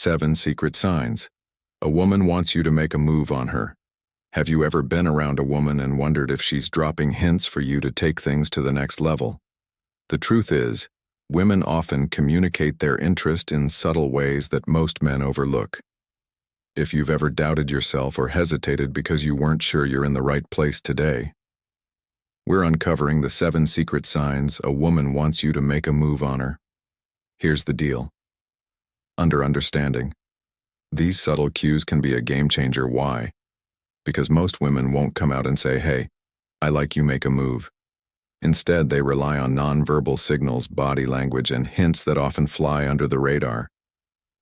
7 secret signs. A woman wants you to make a move on her. Have you ever been around a woman and wondered if she's dropping hints for you to take things to the next level? The truth is, women often communicate their interest in subtle ways that most men overlook. If you've ever doubted yourself or hesitated because you weren't sure you're in the right place today, we're uncovering the 7 secret signs a woman wants you to make a move on her. Here's the deal. Understanding. These subtle cues can be a game changer. Why? Because most women won't come out and say, "Hey, I like you, make a move." Instead, they rely on nonverbal signals, body language, and hints that often fly under the radar.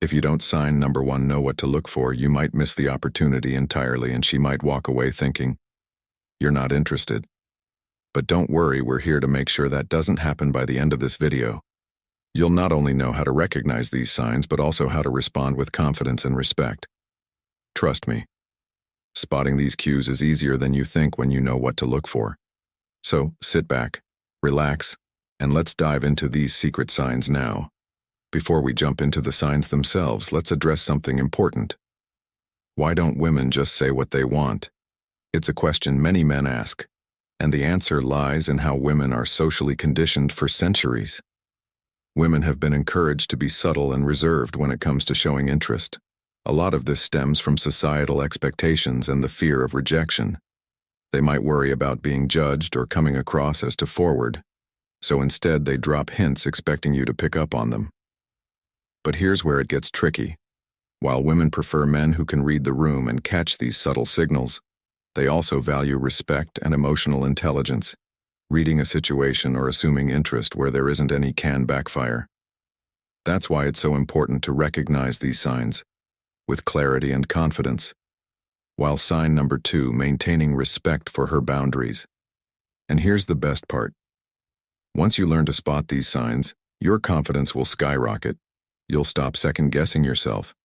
If you don't sign number 1, know what to look for, you might miss the opportunity entirely and she might walk away thinking you're not interested. But don't worry, we're here to make sure that doesn't happen. By the end of this video, you'll not only know how to recognize these signs, but also how to respond with confidence and respect. Trust me, spotting these cues is easier than you think when you know what to look for. So, sit back, relax, and let's dive into these secret signs now. Before we jump into the signs themselves, let's address something important. Why don't women just say what they want? It's a question many men ask, and the answer lies in how women are socially conditioned for centuries. Women have been encouraged to be subtle and reserved when it comes to showing interest. A lot of this stems from societal expectations and the fear of rejection. They might worry about being judged or coming across as too forward, so instead they drop hints expecting you to pick up on them. But here's where it gets tricky. While women prefer men who can read the room and catch these subtle signals, they also value respect and emotional intelligence. Reading a situation or assuming interest where there isn't any can backfire. That's why it's so important to recognize these signs with clarity and confidence. While sign number 2, maintaining respect for her boundaries. And here's the best part. Once you learn to spot these signs, your confidence will skyrocket. You'll stop second-guessing yourself,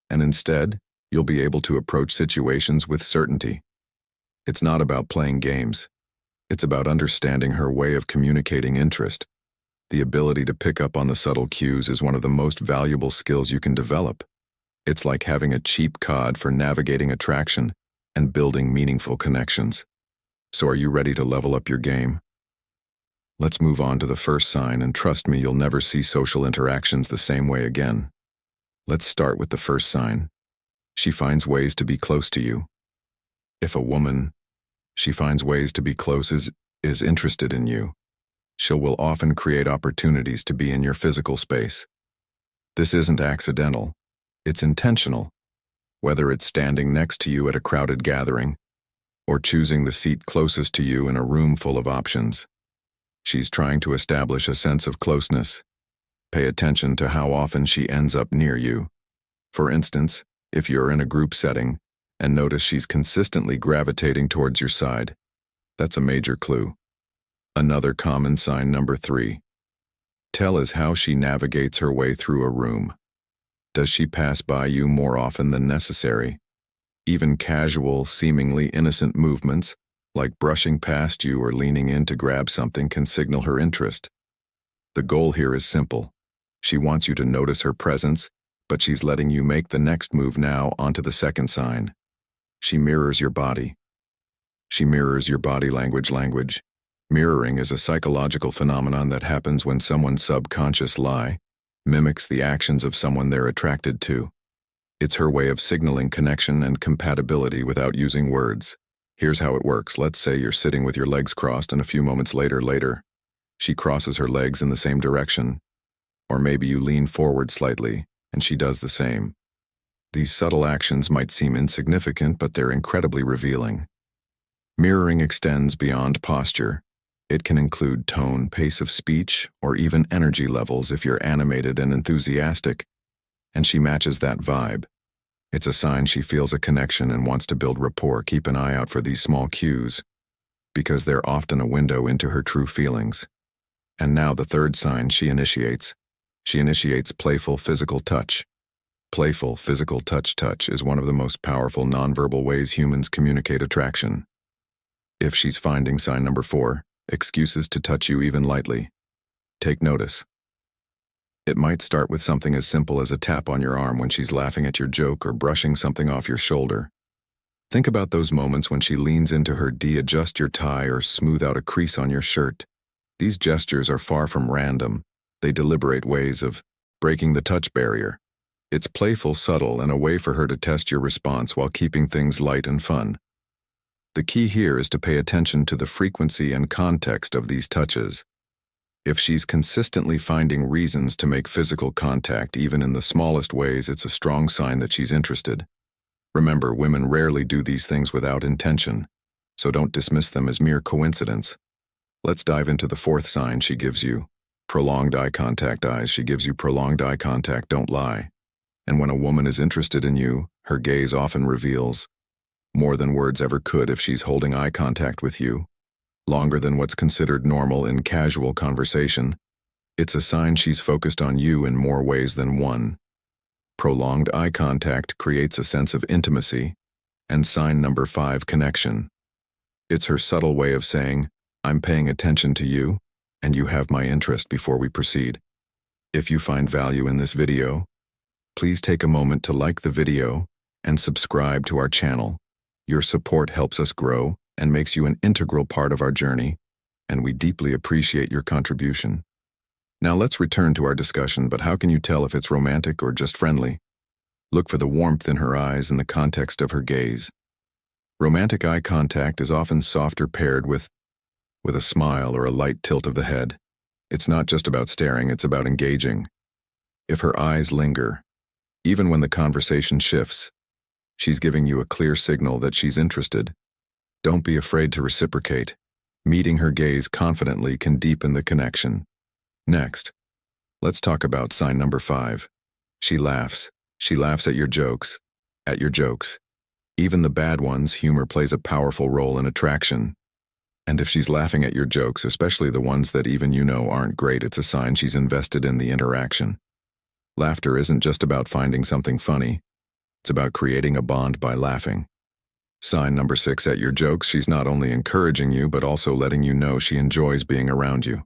and instead, you'll be able to approach situations with certainty. It's not about playing games. It's about understanding her way of communicating interest. The ability to pick up on the subtle cues is one of the most valuable skills you can develop. It's like having a cheap cod for navigating attraction and building meaningful connections. So are you ready to level up your game? Let's move on to the first sign, and trust me, you'll never see social interactions the same way again. Let's start with the first sign. She finds ways to be close to you. If a woman, she finds ways to be close, is interested in you, she will often create opportunities to be in your physical space. This isn't accidental. It's intentional. Whether it's standing next to you at a crowded gathering or choosing the seat closest to you in a room full of options, she's trying to establish a sense of closeness. Pay attention to how often she ends up near you. For instance, if you're in a group setting and notice she's consistently gravitating towards your side, that's a major clue. Another common sign number 3. Tell is how she navigates her way through a room. Does she pass by you more often than necessary? Even casual, seemingly innocent movements, like brushing past you or leaning in to grab something, can signal her interest. The goal here is simple. She wants you to notice her presence, but she's letting you make the next move. Now onto the second sign. She mirrors your body. She mirrors your body language. Mirroring is a psychological phenomenon that happens when someone's subconscious mimics the actions of someone they're attracted to. It's her way of signaling connection and compatibility without using words. Here's how it works. Let's say you're sitting with your legs crossed, and a few moments later, she crosses her legs in the same direction. Or maybe you lean forward slightly, and she does the same. These subtle actions might seem insignificant, but they're incredibly revealing. Mirroring extends beyond posture. It can include tone, pace of speech, or even energy levels if you're animated and enthusiastic, and she matches that vibe. It's a sign she feels a connection and wants to build rapport. Keep an eye out for these small cues, because they're often a window into her true feelings. And now the third sign. She initiates. She initiates playful physical touch. Playful physical touch is one of the most powerful nonverbal ways humans communicate attraction. If she's finding sign number 4, excuses to touch you even lightly, take notice. It might start with something as simple as a tap on your arm when she's laughing at your joke or brushing something off your shoulder. Think about those moments when she leans into her de-adjust your tie or smooth out a crease on your shirt. These gestures are far from random. They deliberate ways of breaking the touch barrier. It's playful, subtle, and a way for her to test your response while keeping things light and fun. The key here is to pay attention to the frequency and context of these touches. If she's consistently finding reasons to make physical contact, even in the smallest ways, it's a strong sign that she's interested. Remember, women rarely do these things without intention, so don't dismiss them as mere coincidence. Let's dive into the fourth sign she gives you. Prolonged eye contact. Eyes. She gives you prolonged eye contact, don't lie. And when a woman is interested in you, her gaze often reveals more than words ever could. If she's holding eye contact with you, longer than what's considered normal in casual conversation, it's a sign she's focused on you in more ways than one. Prolonged eye contact creates a sense of intimacy. And sign number 5, connection. It's her subtle way of saying, I'm paying attention to you, and you have my interest before we proceed. If you find value in this video, please take a moment to like the video and subscribe to our channel. Your support helps us grow and makes you an integral part of our journey, and we deeply appreciate your contribution. Now let's return to our discussion, but how can you tell if it's romantic or just friendly? Look for the warmth in her eyes and the context of her gaze. Romantic eye contact is often softer, paired with a smile or a light tilt of the head. It's not just about staring, it's about engaging. If her eyes linger, even when the conversation shifts, she's giving you a clear signal that she's interested. Don't be afraid to reciprocate. Meeting her gaze confidently can deepen the connection. Next, let's talk about sign number 5. She laughs. She laughs at your jokes. Even the bad ones, humor plays a powerful role in attraction. And if she's laughing at your jokes, especially the ones that even you know aren't great, it's a sign she's invested in the interaction. Laughter isn't just about finding something funny. It's about creating a bond by laughing. Sign number 6, at your jokes, she's not only encouraging you but also letting you know she enjoys being around you.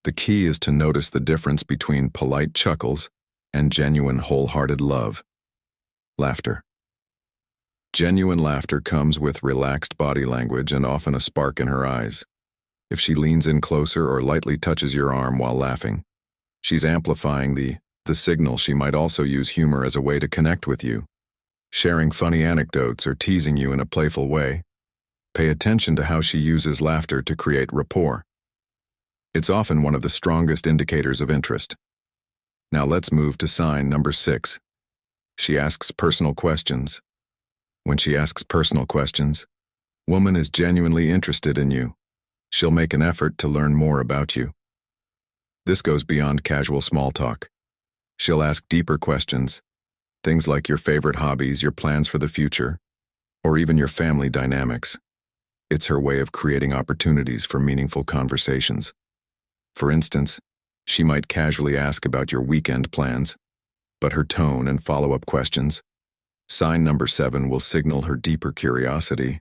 The key is to notice the difference between polite chuckles and genuine, wholehearted love. Laughter. Genuine laughter comes with relaxed body language and often a spark in her eyes. If she leans in closer or lightly touches your arm while laughing, she's amplifying the signal. She might also use humor as a way to connect with you, sharing funny anecdotes or teasing you in a playful way. Pay attention to how she uses laughter to create rapport. It's often one of the strongest indicators of interest. Now let's move to sign number 6. She asks personal questions. When she asks personal questions, woman is genuinely interested in you. She'll make an effort to learn more about you. This goes beyond casual small talk. She'll ask deeper questions, things like your favorite hobbies, your plans for the future, or even your family dynamics. It's her way of creating opportunities for meaningful conversations. For instance, she might casually ask about your weekend plans, but her tone and follow-up questions, sign number 7, will signal her deeper curiosity.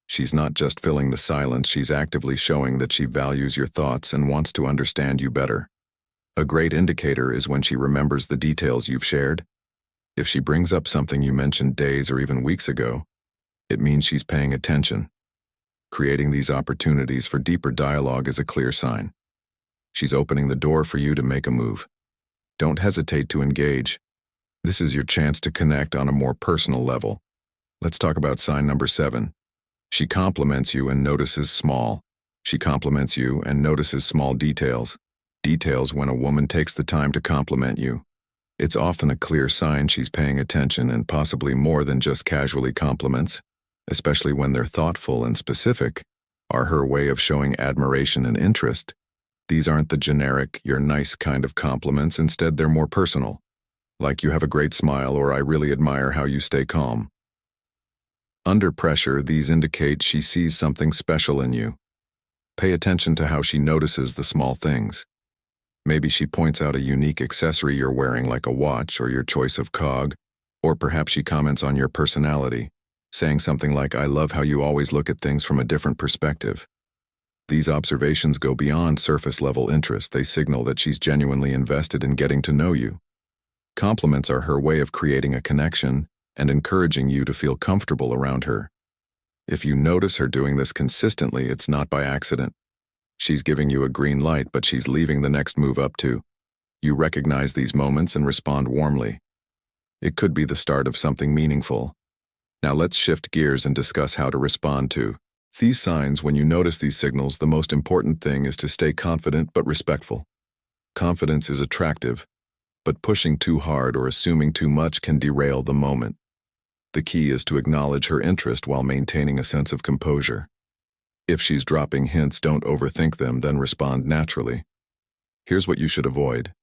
She's not just filling the silence, she's actively showing that she values your thoughts and wants to understand you better. A great indicator is when she remembers the details you've shared. If she brings up something you mentioned days or even weeks ago, it means she's paying attention. Creating these opportunities for deeper dialogue is a clear sign. She's opening the door for you to make a move. Don't hesitate to engage. This is your chance to connect on a more personal level. Let's talk about sign number 7. She compliments you and notices small. She compliments you and notices small details. Details. When a woman takes the time to compliment you, it's often a clear sign she's paying attention, and possibly more than just casually compliments, especially when they're thoughtful and specific, are her way of showing admiration and interest. These aren't the generic, "you're nice" kind of compliments. Instead, they're more personal. Like, "you have a great smile," or "I really admire how you stay calm." Under pressure, these indicate she sees something special in you. Pay attention to how she notices the small things. Maybe she points out a unique accessory you're wearing, like a watch, or your choice of cog, or perhaps she comments on your personality, saying something like, "I love how you always look at things from a different perspective." These observations go beyond surface-level interest. They signal that she's genuinely invested in getting to know you. Compliments are her way of creating a connection and encouraging you to feel comfortable around her. If you notice her doing this consistently, it's not by accident. She's giving you a green light, but she's leaving the next move up too. You recognize these moments and respond warmly. It could be the start of something meaningful. Now let's shift gears and discuss how to respond to these signs. When you notice these signals, the most important thing is to stay confident but respectful. Confidence is attractive, but pushing too hard or assuming too much can derail the moment. The key is to acknowledge her interest while maintaining a sense of composure. If she's dropping hints, don't overthink them, then respond naturally. Here's what you should avoid: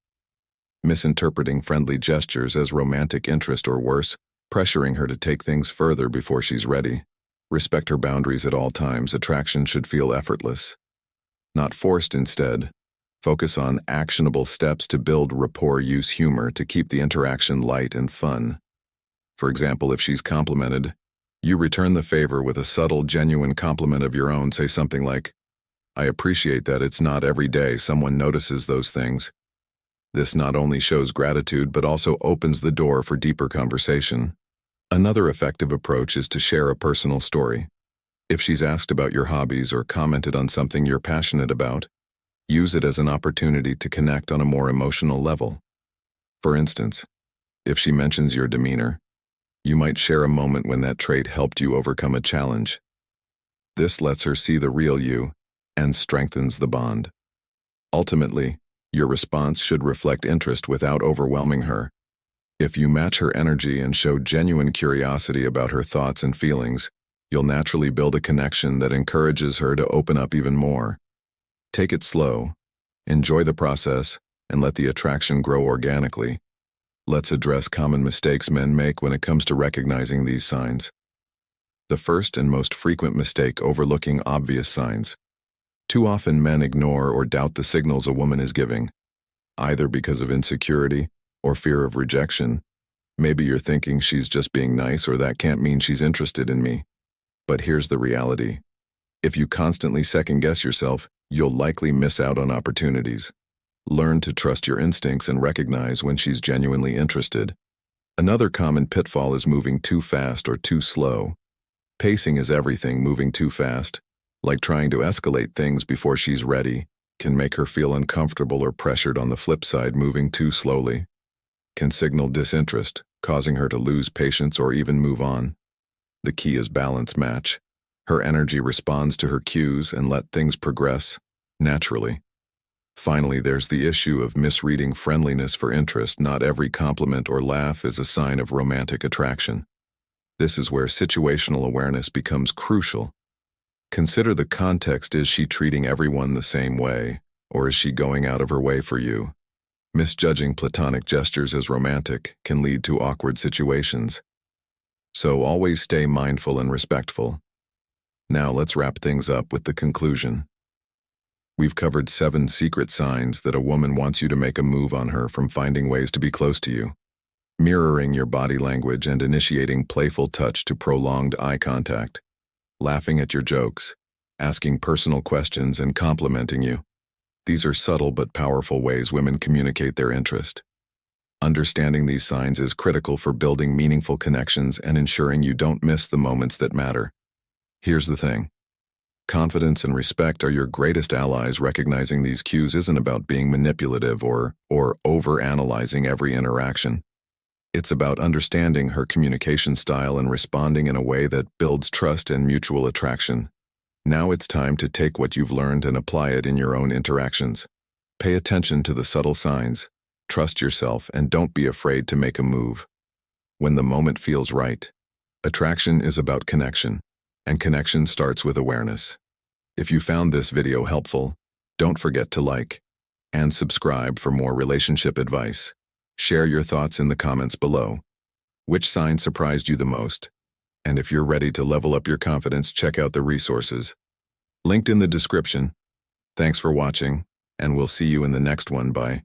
misinterpreting friendly gestures as romantic interest, or worse, pressuring her to take things further before she's ready. Respect her boundaries at all times. Attraction should feel effortless, not forced. Instead, focus on actionable steps to build rapport. Use humor to keep the interaction light and fun. For example, if she's complimented, you return the favor with a subtle, genuine compliment of your own. Say something like, "I appreciate that. It's not every day someone notices those things." This not only shows gratitude but also opens the door for deeper conversation. Another effective approach is to share a personal story. If she's asked about your hobbies or commented on something you're passionate about, use it as an opportunity to connect on a more emotional level. For instance, if she mentions your demeanor, you might share a moment when that trait helped you overcome a challenge. This lets her see the real you and strengthens the bond. Ultimately, your response should reflect interest without overwhelming her. If you match her energy and show genuine curiosity about her thoughts and feelings, you'll naturally build a connection that encourages her to open up even more. Take it slow, enjoy the process, and let the attraction grow organically. Let's address common mistakes men make when it comes to recognizing these signs. The first and most frequent mistake: overlooking obvious signs. Too often men ignore or doubt the signals a woman is giving, either because of insecurity or fear of rejection. Maybe you're thinking, she's just being nice, or that can't mean she's interested in me. But here's the reality. If you constantly second-guess yourself, you'll likely miss out on opportunities. Learn to trust your instincts and recognize when she's genuinely interested. Another common pitfall is moving too fast or too slow. Pacing is everything. Moving too fast, like trying to escalate things before she's ready, can make her feel uncomfortable or pressured. On the flip side, moving too slowly can signal disinterest, causing her to lose patience or even move on. The key is balance. Match her energy, responds to her cues, and let things progress naturally. Finally, there's the issue of misreading friendliness for interest. Not every compliment or laugh is a sign of romantic attraction. This is where situational awareness becomes crucial. Consider the context. Is she treating everyone the same way, or is she going out of her way for you? Misjudging platonic gestures as romantic can lead to awkward situations. So always stay mindful and respectful. Now let's wrap things up with the conclusion. We've covered 7 secret signs that a woman wants you to make a move on her, from finding ways to be close to you, mirroring your body language and initiating playful touch, to prolonged eye contact, laughing at your jokes, asking personal questions, and complimenting you. These are subtle but powerful ways women communicate their interest. Understanding these signs is critical for building meaningful connections and ensuring you don't miss the moments that matter. Here's the thing. Confidence and respect are your greatest allies. Recognizing these cues isn't about being manipulative or over-analyzing every interaction. It's about understanding her communication style and responding in a way that builds trust and mutual attraction. Now it's time to take what you've learned and apply it in your own interactions. Pay attention to the subtle signs, trust yourself, and don't be afraid to make a move when the moment feels right. Attraction is about connection, and connection starts with awareness. If you found this video helpful, don't forget to like and subscribe for more relationship advice. Share your thoughts in the comments below. Which sign surprised you the most? And if you're ready to level up your confidence, check out the resources linked in the description. Thanks for watching, and we'll see you in the next one. Bye.